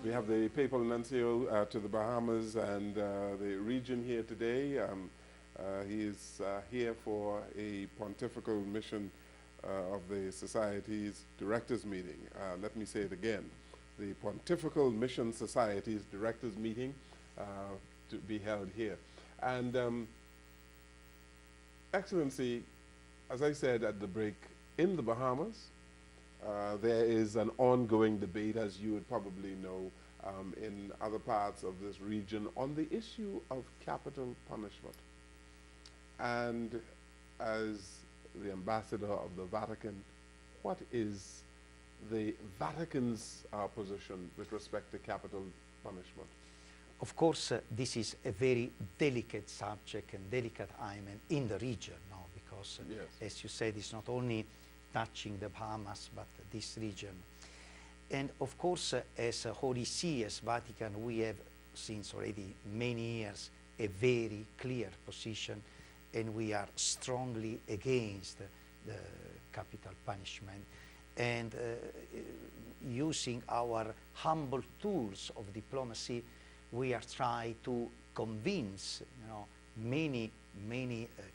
We have the Papal Nuncio to the Bahamas and the region here today. He is here for a pontifical mission of the Society's Directors Meeting. Let me say it again. The Pontifical Mission Society's Directors Meeting to be held here. And Excellency, as I said at the break, in the Bahamas, there is an ongoing debate, as you would probably know, in other parts of this region on the issue of capital punishment. And as the ambassador of the Vatican, what is the Vatican's position with respect to capital punishment? Of course, this is a very delicate subject and delicate item in the region, no? Because, yes, as you said, it's not only touching the Bahamas, but this region. And of course, as Holy See, as Vatican, we have since already many years a very clear position, and we are strongly against the capital punishment. And using our humble tools of diplomacy, we are trying to convince, many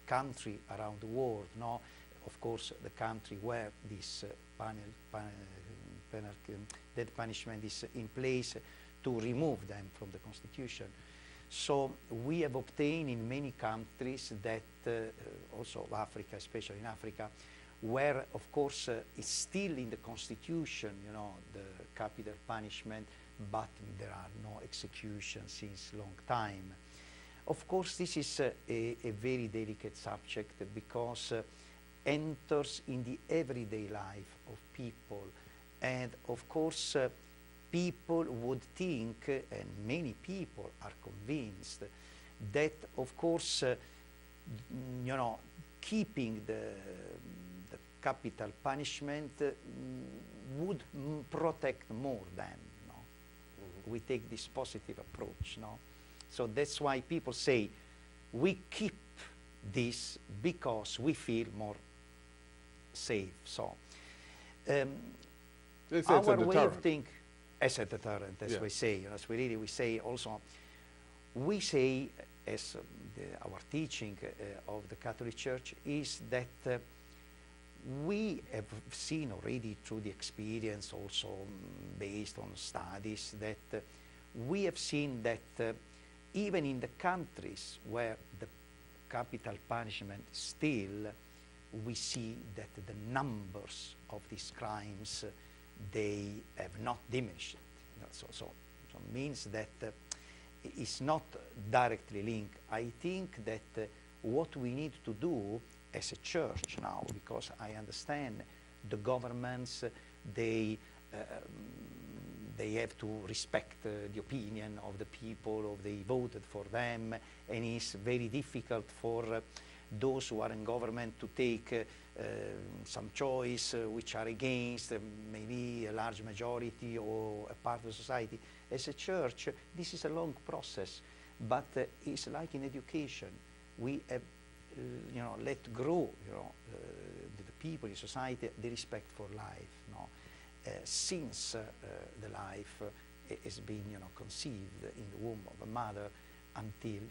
countries around the world. No, of course, the country where this death punishment is in place, to remove them from the constitution. So we have obtained in many countries that, also Africa, especially in Africa, where of course it's still in the constitution, the capital punishment, but there are no executions since long time. Of course, this is a very delicate subject because enters in the everyday life of people. And of course, people would think, and many people are convinced, that of course, keeping the capital punishment would protect more than. We take this positive approach. So that's why people say, we keep this because we feel more safe. So our way of thinking, as a deterrent, as we say, as we say also, we say, as our teaching of the Catholic Church is that we have seen already through the experience, also based on studies, that we have seen that even in the countries where the capital punishment still, we see that the numbers of these crimes, they have not diminished. So means that it's not directly linked. I think that what we need to do as a church now, because I understand the governments, they have to respect the opinion of the people, or they voted for them, and it's very difficult for those who are in government to take some choice which are against maybe a large majority or a part of society. As a church, this is a long process, but it's like in education. We have let grow the people in society, the respect for life, since the life has been conceived in the womb of a mother until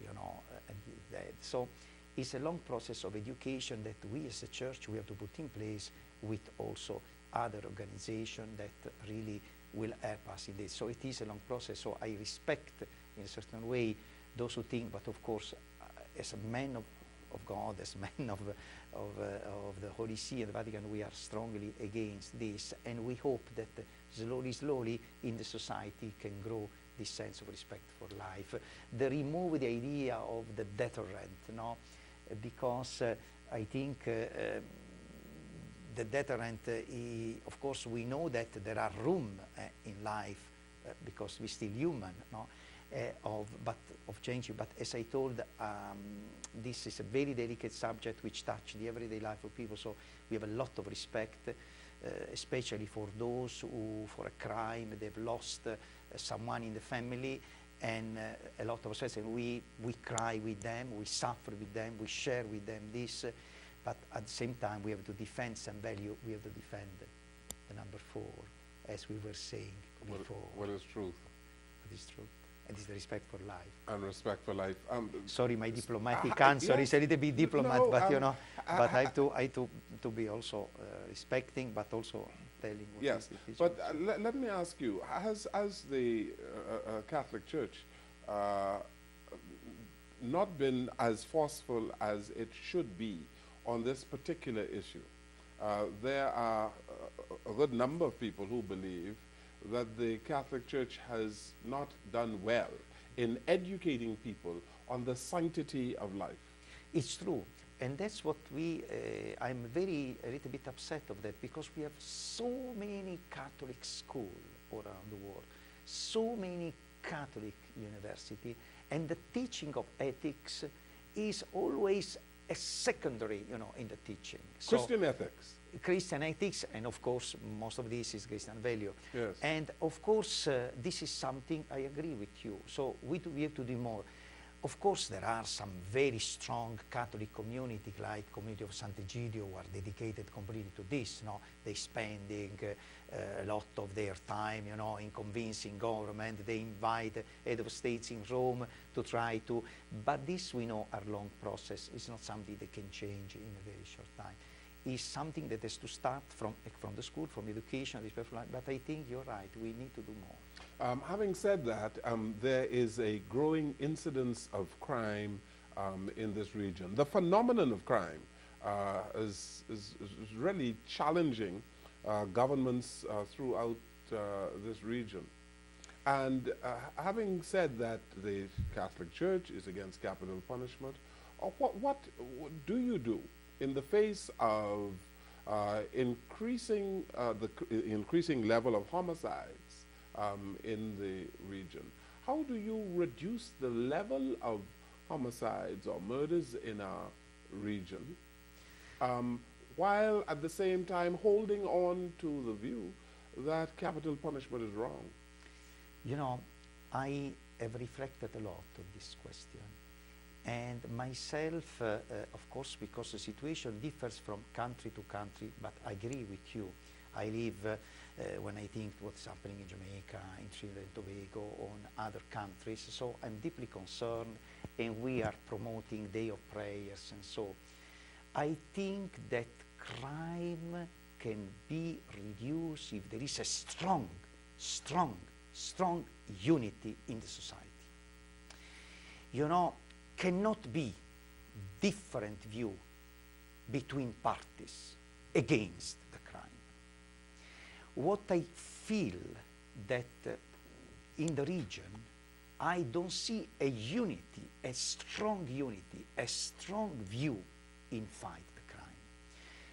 dead. So it's a long process of education that we as a church we have to put in place with also other organizations that really will help us in this. So it is a long process. So I respect in a certain way those who think, but of course as a man of God, as men of the Holy See and the Vatican, we are strongly against this, and we hope that slowly in the society can grow this sense of respect for life. Remove the idea of the deterrent, because I think the deterrent, of course we know that there are room in life because we're still human, of changing. But as I told, this is a very delicate subject which touches the everyday life of people. So we have a lot of respect, especially for those who, for a crime, they've lost someone in the family, and a lot of us, and we cry with them, we suffer with them, we share with them this. But at the same time, we have to defend some value. We have to defend the number 4, as we were saying before. What is truth? That is true. And it's the respect for life. And respect for life. Sorry, my diplomatic answer is a little bit diplomat, No, but but I have to be also respecting, but also telling what yes, is the teaching. but let me ask you, has the Catholic Church not been as forceful as it should be on this particular issue? There are a good number of people who believe that the Catholic Church has not done well in educating people on the sanctity of life. It's true, and that's what I'm a little bit upset of that, because we have so many Catholic schools around the world, so many Catholic universities, and the teaching of ethics is always a secondary, in the teaching. Christian ethics. Christian ethics, and of course most of this is Christian value. Yes. And of course this is something I agree with you. So we have to do more. Of course there are some very strong Catholic community, like community of Sant'Egidio, who are dedicated completely to this. They spending a lot of their time, in convincing government. They invite head of states in Rome to try to, but this we know are long process. It's not something that can change in a very short time. Is something that has to start from the school, from education, but I think you're right, we need to do more. Having said that, there is a growing incidence of crime in this region. The phenomenon of crime is really challenging governments throughout this region. And having said that the Catholic Church is against capital punishment, what do you do in the face of increasing level of homicides in the region? How do you reduce the level of homicides or murders in our region, while at the same time holding on to the view that capital punishment is wrong? I have reflected a lot on this question. And myself, of course, because the situation differs from country to country, but I agree with you. I live, when I think what's happening in Jamaica, in Trinidad and Tobago, on other countries, so I'm deeply concerned, and we are promoting Day of Prayers, and so I think that crime can be reduced if there is a strong unity in the society. Cannot be different view between parties against the crime. What I feel that in the region, I don't see a unity, a strong unity, a strong view in fight the crime.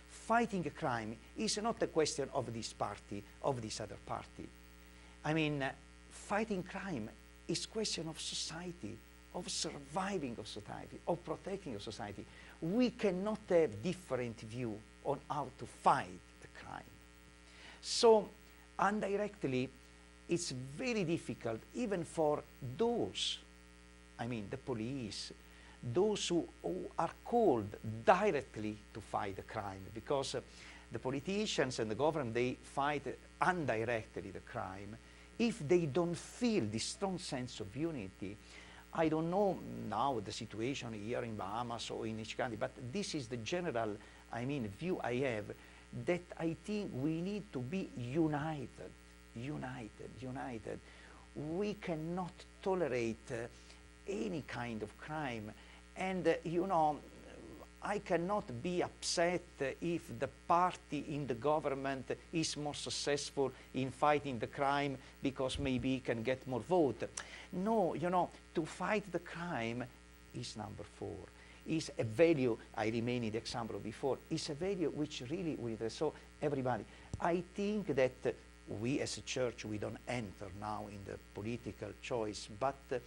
Fighting a crime is not a question of this party, of this other party. I mean, fighting crime is question of society, of surviving of society, of protecting of society. We cannot have different view on how to fight the crime. So, indirectly, it's very difficult even for those, the police, those who are called directly to fight the crime, because the politicians and the government, they fight indirectly the crime. If they don't feel this strong sense of unity, I don't know now the situation here in Bahamas or in each country, but this is the general, view I have, that I think we need to be united. We cannot tolerate any kind of crime, and I cannot be upset if the party in the government is more successful in fighting the crime because maybe it can get more votes. No, to fight the crime is number 4. Is a value, I remain in the example before, is a value which really will interest everybody. I think that we as a church, we don't enter now in the political choice, but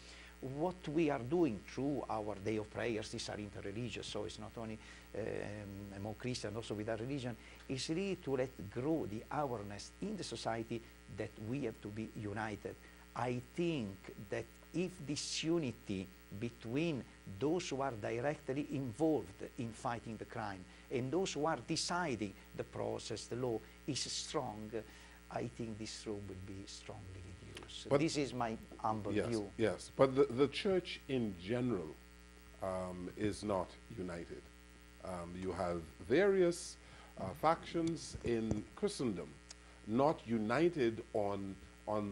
what we are doing through our Day of Prayers, these are interreligious, so it's not only among Christians, also with our religion, is really to let grow the awareness in the society that we have to be united. I think that if this unity between those who are directly involved in fighting the crime and those who are deciding the process, the law, is strong, I think this road will be strongly reduced. course. But This is my humble yes, view. yes. But the church in general is not united. You have various factions in Christendom not united on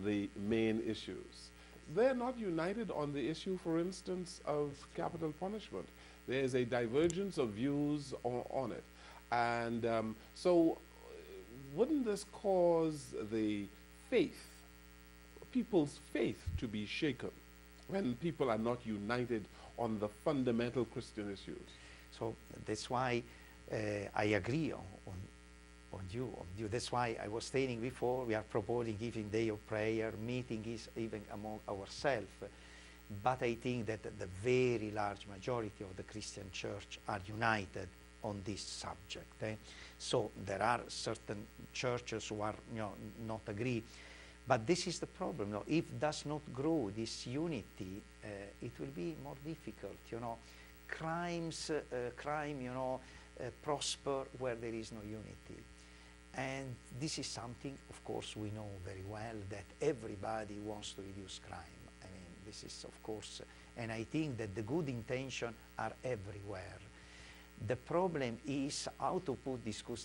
the main issues. They're not united on the issue, for instance, of capital punishment. There is a divergence of views on it. And so wouldn't this cause the faith, people's faith, to be shaken when people are not united on the fundamental Christian issues? So that's why I agree on you. That's why I was saying before, we are proposing giving day of prayer, meeting is even among ourselves. But I think that the very large majority of the Christian church are united on this subject. So there are certain churches who are not agree. But this is the problem. If does not grow this unity, it will be more difficult. Crime, prosper where there is no unity. And this is something, of course, we know very well that everybody wants to reduce crime. I mean, this is, of course, and I think that the good intentions are everywhere. The problem is how to put this good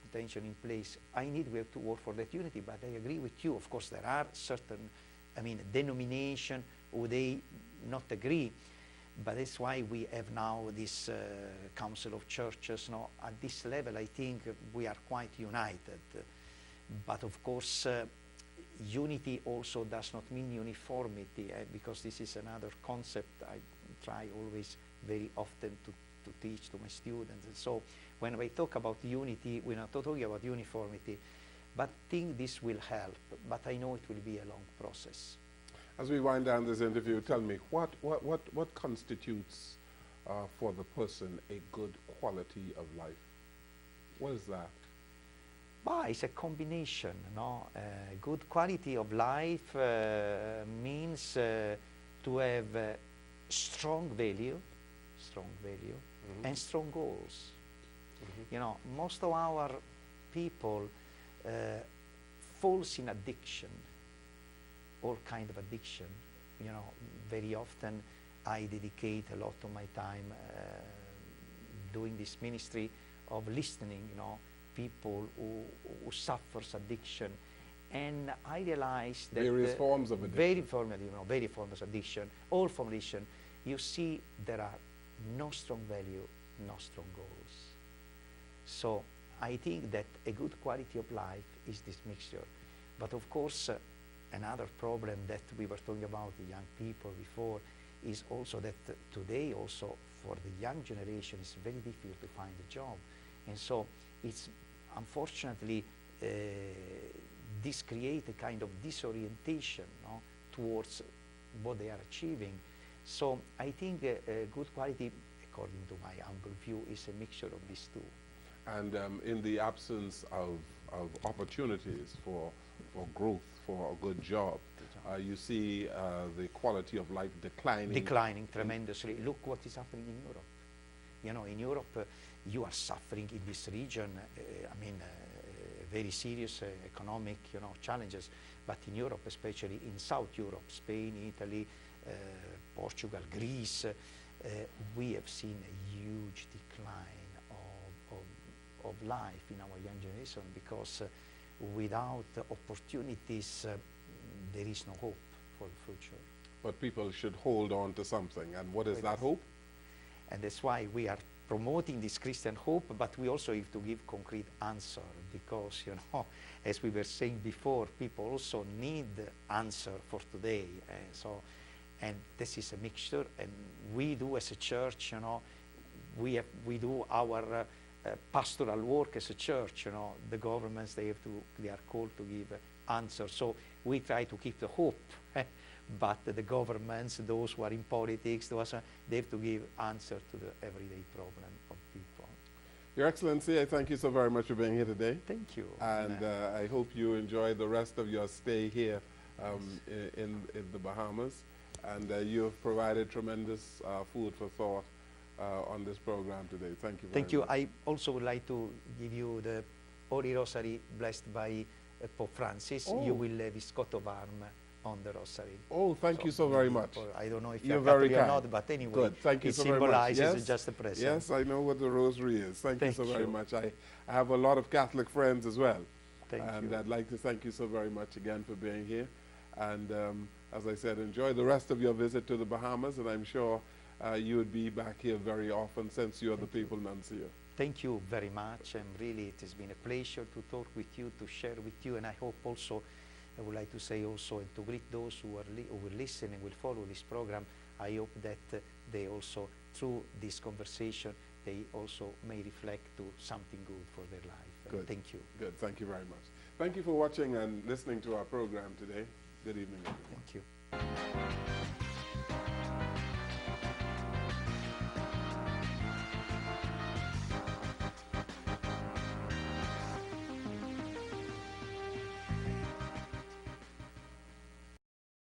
intention in place. We have to work for that unity, but I agree with you. Of course, there are certain, denomination who they not agree. But that's why we have now this Council of Churches. At this level, I think we are quite united. But of course, unity also does not mean uniformity, because this is another concept I try always very often to teach to my students. And so when we talk about unity, we're not talking about uniformity, but I think this will help. But I know it will be a long process. As we wind down this interview, tell me, what constitutes for the person a good quality of life? What is that? It's a combination. Good quality of life means to have strong value, mm-hmm. and strong goals. Mm-hmm. Most of our people falls in addiction. All kind of addiction. Very often I dedicate a lot of my time doing this ministry of listening, people who suffers addiction. And I realized that various forms of addiction. Very forms of addiction, all forms of addiction. You see, there are no strong value, no strong goals. So I think that a good quality of life is this mixture. But of course, another problem that we were talking about the young people before is also that today also for the young generation it's very difficult to find a job. And so it's unfortunately this creates a kind of disorientation towards what they are achieving. So I think good quality, according to my humble view, is a mixture of these two. And in the absence of opportunities for growth, for a good job, you see the quality of life declining. Declining tremendously. Look what is happening in Europe. In Europe, you are suffering in this region, very serious economic, challenges. But in Europe, especially in South Europe, Spain, Italy, Portugal, Greece, we have seen a huge decline of life in our young generation, because without opportunities, there is no hope for the future. But people should hold on to something. And what is that hope? And that's why we are promoting this Christian hope, but we also have to give concrete answer, because, as we were saying before, people also need answer for today. And this is a mixture, and we do as a church, we do our pastoral work as a church. The governments, they are called to give answers. So we try to keep the hope, but the governments, those who are in politics, they have to give answer to the everyday problem of people. Your Excellency, I thank you so very much for being here today. Thank you. And I hope you enjoy the rest of your stay here in the Bahamas. And you have provided tremendous food for thought on this program today. Thank you very much. Thank you. I also would like to give you the Holy Rosary blessed by Pope Francis. Oh. You will have his coat of arms on the rosary. Oh, thank you so very much. I don't know if You're you're very Catholic or kind. not, but anyway, Good. Thank you it so very much. symbolizes just a present. Yes, I know what the rosary is. Thank you so very you. much. I have a lot of Catholic friends as well. Thank you. I'd like to thank you so very much again for being here. And as I said, enjoy the rest of your visit to the Bahamas, and I'm sure you would be back here very often since you're the Papal Nuncio. Thank you very much, and really it has been a pleasure to talk with you, to share with you, and I hope also, I would like to say also, and to greet those who will listen and will follow this program, I hope that they also, through this conversation, they also may reflect to something good for their life. Good. Thank you. Good. Thank you very much. Thank you for watching and listening to our program today. Good evening, everyone. Thank you.